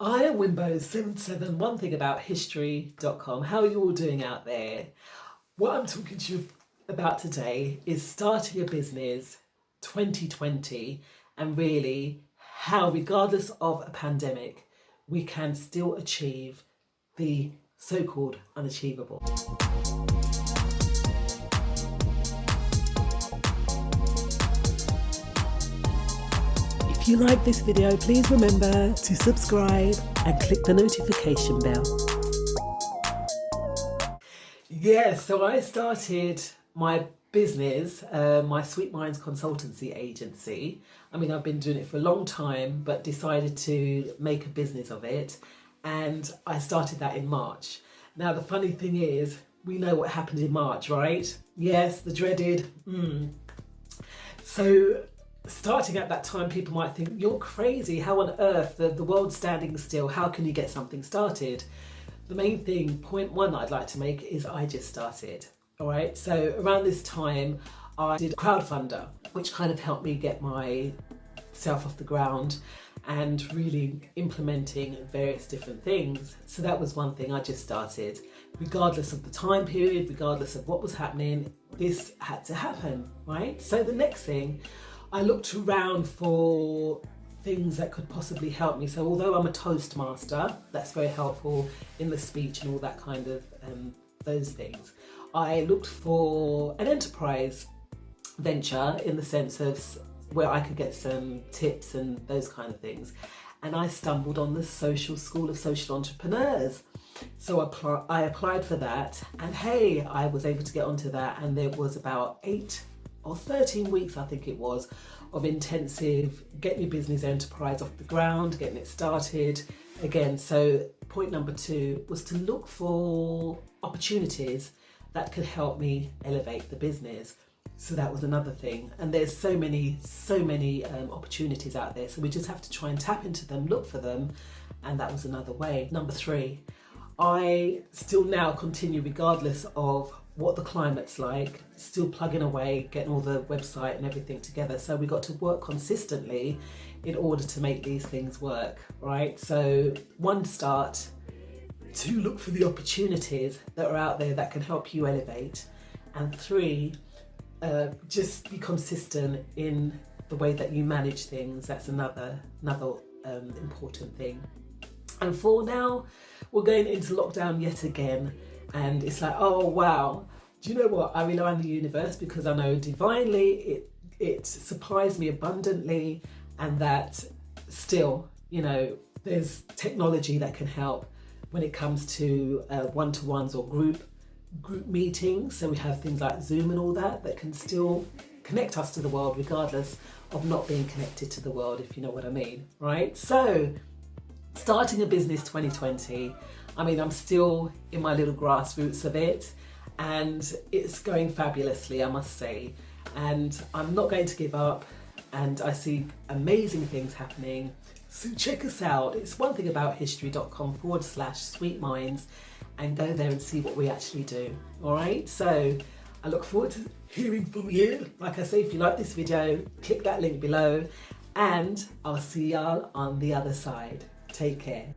I am Wimbo77, one thing about history.com. How are you all doing out there? What I'm talking to you about today is starting a business 2020 and really how, regardless of a pandemic, we can still achieve the so-called unachievable. If you like this video, please remember to subscribe and click the notification bell. Yeah, so I started my business, my Sweet Minds consultancy agency. I mean, I've been doing it for a long time, but decided to make a business of it. And I started that in March. Now, the funny thing is, we know what happened in March, right? Yes, the dreaded. So starting at that time, people might think, you're crazy. How on earth, the world's standing still. How can you get something started? The main thing, point one I'd like to make is I just started. All right. So around this time, I did a crowdfunder, which kind of helped me get myself off the ground and really implementing various different things. So that was one thing I just started. Regardless of the time period, regardless of what was happening, this had to happen, right? So the next thing, I looked around for things that could possibly help me. So although I'm a Toastmaster, that's very helpful in the speech and all that kind of those things, I looked for an enterprise venture in the sense of where I could get some tips and those kind of things. And I stumbled on the Social School of Social Entrepreneurs. So I applied for that, and hey, I was able to get onto that, and there was about 8 or 13 weeks, I think it was, of intensive getting your business enterprise off the ground, getting it started again. So point number 2 was to look for opportunities that could help me elevate the business. So that was another thing. And there's so many opportunities out there. So we just have to try and tap into them, look for them. And that was another way. Number 3, I still now continue, regardless of what the climate's like, still plugging away, getting all the website and everything together. So we got to work consistently in order to make these things work, right? So 1, start. 2, look for the opportunities that are out there that can help you elevate. And 3, just be consistent in the way that you manage things. That's another important thing. And 4, now we're going into lockdown yet again, and it's like, oh wow, do you know what? I rely on the universe because I know divinely it supplies me abundantly, and that still, you know, there's technology that can help when it comes to one-to-ones or group meetings. So we have things like Zoom and all that can still connect us to the world regardless of not being connected to the world, if you know what I mean, right? So starting a business 2020, I mean, I'm still in my little grassroots of it, and it's going fabulously, I must say. And I'm not going to give up, and I see amazing things happening. So check us out. It's one thing about history.com/Sweet Minds, and go there and see what we actually do. All right. So I look forward to hearing from you. Like I say, if you like this video, click that link below, and I'll see y'all on the other side. Take care.